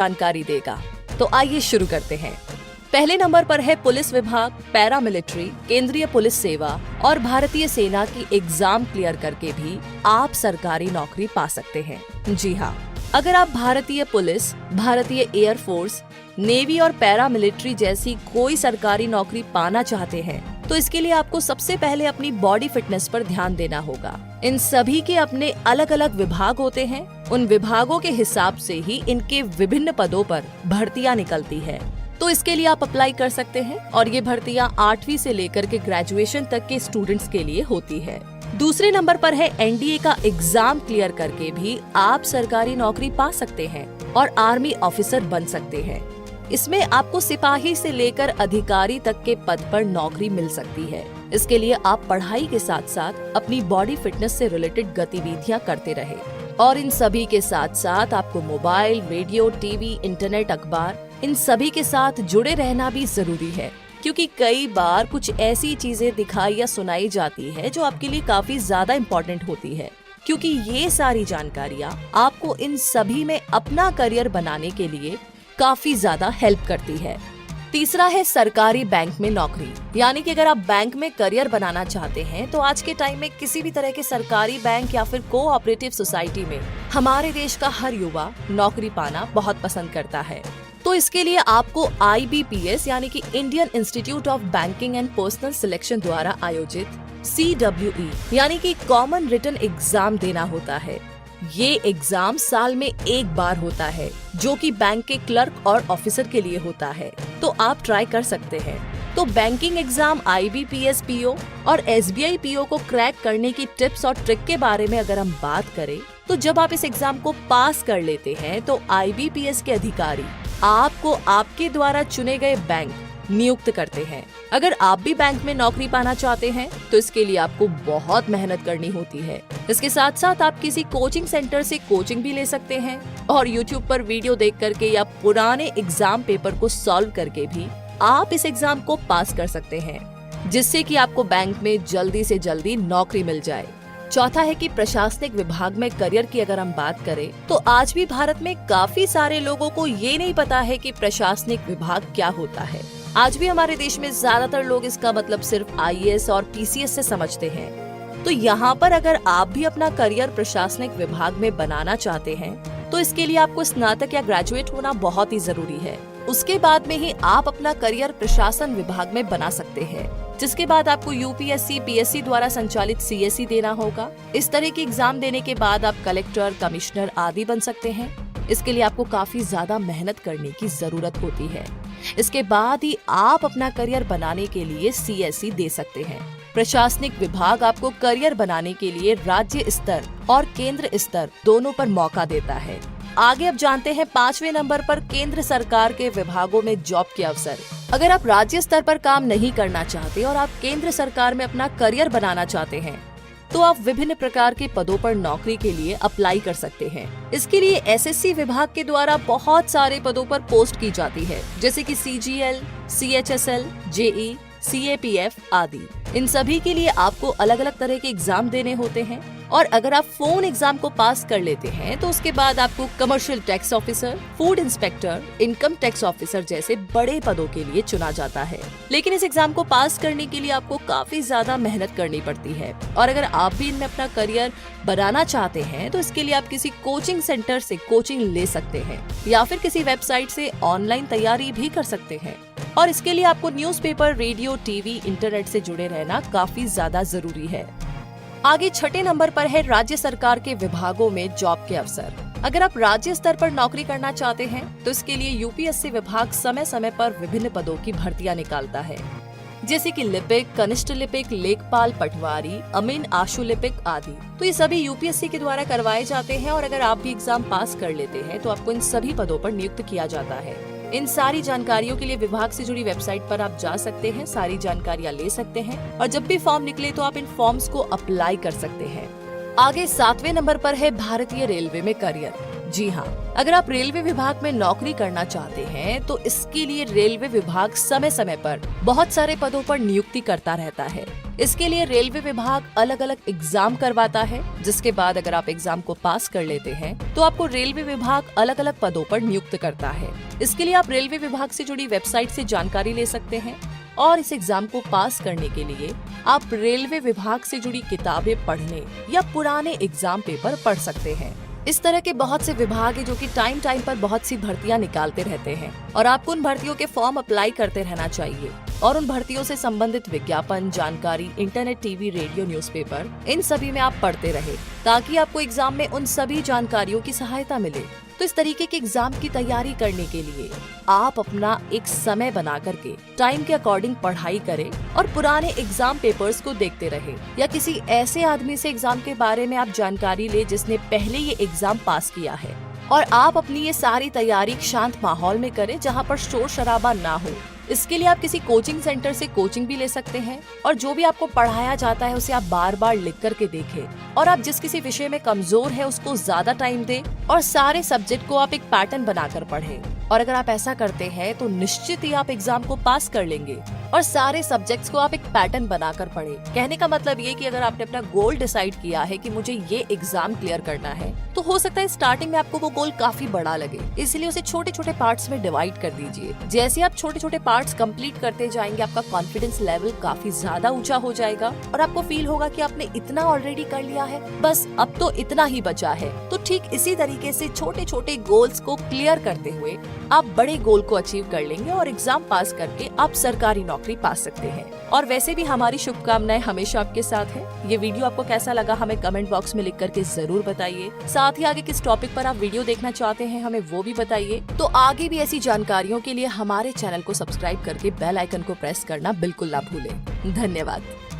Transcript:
जानकारी देगा। तो आइए शुरू करते हैं। पहले नंबर पर है पुलिस विभाग, पैरामिलिट्री, केंद्रीय पुलिस सेवा और भारतीय सेना की एग्जाम क्लियर करके भी आप सरकारी नौकरी पा सकते हैं। जी हाँ, अगर आप भारतीय पुलिस, भारतीय एयरफोर्स, नेवी और पैरामिलिट्री जैसी कोई सरकारी नौकरी पाना चाहते हैं तो इसके लिए आपको सबसे पहले अपनी बॉडी फिटनेस पर ध्यान देना होगा। इन सभी के अपने अलग अलग विभाग होते हैं। उन विभागों के हिसाब से ही इनके विभिन्न पदों पर भर्तियां निकलती है। तो इसके लिए आप अप्लाई कर सकते हैं और ये भर्तियां 8वीं से लेकर के ग्रेजुएशन तक के स्टूडेंट्स के लिए होती है। दूसरे नंबर पर है एनडीए का एग्जाम क्लियर करके भी आप सरकारी नौकरी पा सकते हैं और आर्मी ऑफिसर बन सकते हैं। इसमें आपको सिपाही से लेकर अधिकारी तक के पद पर नौकरी मिल सकती है। इसके लिए आप पढ़ाई के साथ साथ अपनी बॉडी फिटनेस से रिलेटेड गतिविधियां करते रहे और इन सभी के साथ साथ आपको मोबाइल, रेडियो, टीवी, इंटरनेट, अखबार इन सभी के साथ जुड़े रहना भी जरूरी है, क्योंकि कई बार कुछ ऐसी चीजें दिखाई या सुनाई जाती है जो आपके लिए काफी ज्यादा इम्पोर्टेंट होती है, क्योंकि ये सारी जानकारियाँ आपको इन सभी में अपना करियर बनाने के लिए काफी ज्यादा हेल्प करती है। तीसरा है सरकारी बैंक में नौकरी, यानी कि अगर आप बैंक में करियर बनाना चाहते हैं तो आज के टाइम में किसी भी तरह के सरकारी बैंक या फिर कोऑपरेटिव सोसाइटी में हमारे देश का हर युवा नौकरी पाना बहुत पसंद करता है। तो इसके लिए आपको IBPS यानी कि Indian institute of banking and personal selection द्वारा आयोजित CWE यानी कि कॉमन रिटन एग्जाम देना होता है। ये एग्जाम साल में एक बार होता है जो कि बैंक के क्लर्क और ऑफिसर के लिए होता है, तो आप ट्राई कर सकते हैं। तो बैंकिंग एग्जाम IBPS PO और SBI PO को क्रैक करने की टिप्स और ट्रिक के बारे में अगर हम बात करें तो जब आप इस एग्जाम को पास कर लेते हैं तो IBPS के अधिकारी आपको आपके द्वारा चुने गए बैंक नियुक्त करते हैं। अगर आप भी बैंक में नौकरी पाना चाहते हैं तो इसके लिए आपको बहुत मेहनत करनी होती है। इसके साथ साथ आप किसी कोचिंग सेंटर से कोचिंग भी ले सकते हैं और YouTube पर वीडियो देख करके या पुराने एग्जाम पेपर को सॉल्व करके भी आप इस एग्जाम को पास कर सकते हैं, जिससे कि आपको बैंक में जल्दी से जल्दी नौकरी मिल जाए। चौथा है कि प्रशासनिक विभाग में करियर की अगर हम बात करें तो आज भी भारत में काफी सारे लोगों को ये नहीं पता है कि प्रशासनिक विभाग क्या होता है। आज भी हमारे देश में ज्यादातर लोग इसका मतलब सिर्फ IAS और PCS से समझते हैं। तो यहाँ पर अगर आप भी अपना करियर प्रशासनिक विभाग में बनाना चाहते हैं तो इसके लिए आपको स्नातक या ग्रेजुएट होना बहुत ही जरूरी है। उसके बाद में ही आप अपना करियर प्रशासन विभाग में बना सकते हैं, जिसके बाद आपको UPSC, PSC द्वारा संचालित CSE देना होगा। इस तरह की एग्जाम देने के बाद आप कलेक्टर, कमिश्नर आदि बन सकते हैं। इसके लिए आपको काफी ज्यादा मेहनत करने की जरूरत होती है। इसके बाद ही आप अपना करियर बनाने के लिए CSE दे सकते हैं। प्रशासनिक विभाग आपको करियर बनाने के लिए राज्य स्तर और केंद्र स्तर दोनों पर मौका देता है। आगे अब जानते हैं 5वें नंबर पर केंद्र सरकार के विभागों में जॉब के अवसर। अगर आप राज्य स्तर पर काम नहीं करना चाहते और आप केंद्र सरकार में अपना करियर बनाना चाहते हैं तो आप विभिन्न प्रकार के पदों पर नौकरी के लिए अप्लाई कर सकते हैं। इसके लिए SSC विभाग के द्वारा बहुत सारे पदों पर पोस्ट की जाती है, जैसे कि CGL, CHSL, JE, CAPF आदि। इन सभी के लिए आपको अलग अलग तरह के एग्जाम देने होते हैं और अगर आप फोन एग्जाम को पास कर लेते हैं तो उसके बाद आपको commercial tax officer, food inspector, income tax officer जैसे बड़े पदों के लिए चुना जाता है। लेकिन इस एग्जाम को पास करने के लिए आपको काफी ज्यादा मेहनत करनी पड़ती है और अगर आप भी इनमें अपना करियर बनाना चाहते हैं तो इसके लिए आप किसी कोचिंग सेंटर से कोचिंग ले सकते हैं या फिर किसी वेबसाइट से ऑनलाइन तैयारी भी कर सकते हैं। और इसके लिए आपको न्यूज़पेपर, रेडियो, टीवी, इंटरनेट से जुड़े रहना काफी ज्यादा जरूरी है। आगे 6ठे नंबर पर है राज्य सरकार के विभागों में जॉब के अवसर। अगर आप राज्य स्तर पर नौकरी करना चाहते हैं तो इसके लिए UPSC विभाग समय समय पर विभिन्न पदों की भर्तियां निकालता है, जैसे कि लिपिक, कनिष्ठ लिपिक, लेखपाल, पटवारी, अमीन आशु लिपिक आदि। तो ये सभी UPSC के द्वारा करवाए जाते हैं और अगर आप भी एग्जाम पास कर लेते हैं तो आपको इन सभी पदों पर नियुक्त किया जाता है। इन सारी जानकारियों के लिए विभाग से जुड़ी वेबसाइट पर आप जा सकते हैं, सारी जानकारियां ले सकते हैं और जब भी फॉर्म निकले तो आप इन फॉर्म्स को अप्लाई कर सकते हैं। आगे 7वें नंबर पर है भारतीय रेलवे में करियर। जी हाँ, अगर आप रेलवे विभाग में नौकरी करना चाहते हैं तो इसके लिए रेलवे विभाग समय समय पर बहुत सारे पदों पर नियुक्ति करता रहता है। इसके लिए रेलवे विभाग अलग अलग एग्जाम करवाता है, जिसके बाद अगर आप एग्जाम को पास कर लेते हैं तो आपको रेलवे विभाग अलग अलग पदों पर नियुक्त करता है। इसके लिए आप रेलवे विभाग से जुड़ी वेबसाइट से जानकारी ले सकते हैं और इस एग्जाम को पास करने के लिए आप रेलवे विभाग से जुड़ी किताबें पढ़ने या पुराने एग्जाम पेपर पढ़ सकते हैं। इस तरह के बहुत से विभाग है जो कि टाइम पर बहुत सी भर्तियां निकालते रहते हैं और आपको उन भर्तियों के फॉर्म अप्लाई करते रहना चाहिए और उन भर्तियों से संबंधित विज्ञापन, जानकारी, इंटरनेट, टीवी, रेडियो, न्यूज़पेपर, इन सभी में आप पढ़ते रहे ताकि आपको एग्जाम में उन सभी जानकारियों की सहायता मिले। तो इस तरीके के एग्जाम की तैयारी करने के लिए आप अपना एक समय बना करके टाइम के अकॉर्डिंग पढ़ाई करें और पुराने एग्जाम पेपर्स को देखते रहे या किसी ऐसे आदमी से एग्जाम के बारे में आप जानकारी ले जिसने पहले ये एग्जाम पास किया है और आप अपनी ये सारी तैयारी शांत माहौल में करें जहाँ पर शोर शराबा ना हो। इसके लिए आप किसी कोचिंग सेंटर से कोचिंग भी ले सकते हैं और जो भी आपको पढ़ाया जाता है उसे आप बार बार लिख करके देखें और आप जिस किसी विषय में कमजोर है उसको ज्यादा टाइम दें और सारे सब्जेक्ट को आप एक पैटर्न बनाकर पढ़ें। और अगर आप ऐसा करते हैं तो निश्चित ही आप एग्जाम को पास कर लेंगे और सारे सब्जेक्ट्स को आप एक पैटर्न बनाकर पढ़ें। कहने का मतलब ये कि अगर आपने अपना गोल डिसाइड किया है कि मुझे ये एग्जाम क्लियर करना है तो हो सकता है स्टार्टिंग में आपको वो गोल काफी बड़ा लगे, इसलिए उसे छोटे छोटे पार्ट्स में डिवाइड कर दीजिए। जैसे आप छोटे छोटे पार्ट्स कंप्लीट करते जाएंगे आपका कॉन्फिडेंस लेवल काफी ज्यादा ऊंचा हो जाएगा और आपको फील होगा कि आपने इतना ऑलरेडी कर लिया है, बस अब तो इतना ही बचा है। तो ठीक इसी तरीके से छोटे छोटे गोल्स को क्लियर करते हुए आप बड़े गोल को अचीव कर लेंगे और एग्जाम पास करके आप सरकारी नौकरी पा सकते हैं। और वैसे भी हमारी शुभकामनाएं हमेशा आपके साथ है। ये वीडियो आपको कैसा लगा हमें कमेंट बॉक्स में लिख करके जरूर बताइए। साथ ही आगे किस टॉपिक पर आप वीडियो देखना चाहते हैं हमें वो भी बताइए। तो आगे भी ऐसी जानकारियों के लिए हमारे चैनल को सब्सक्राइब करके बेल आइकन को प्रेस करना बिल्कुल ना भूलें। धन्यवाद।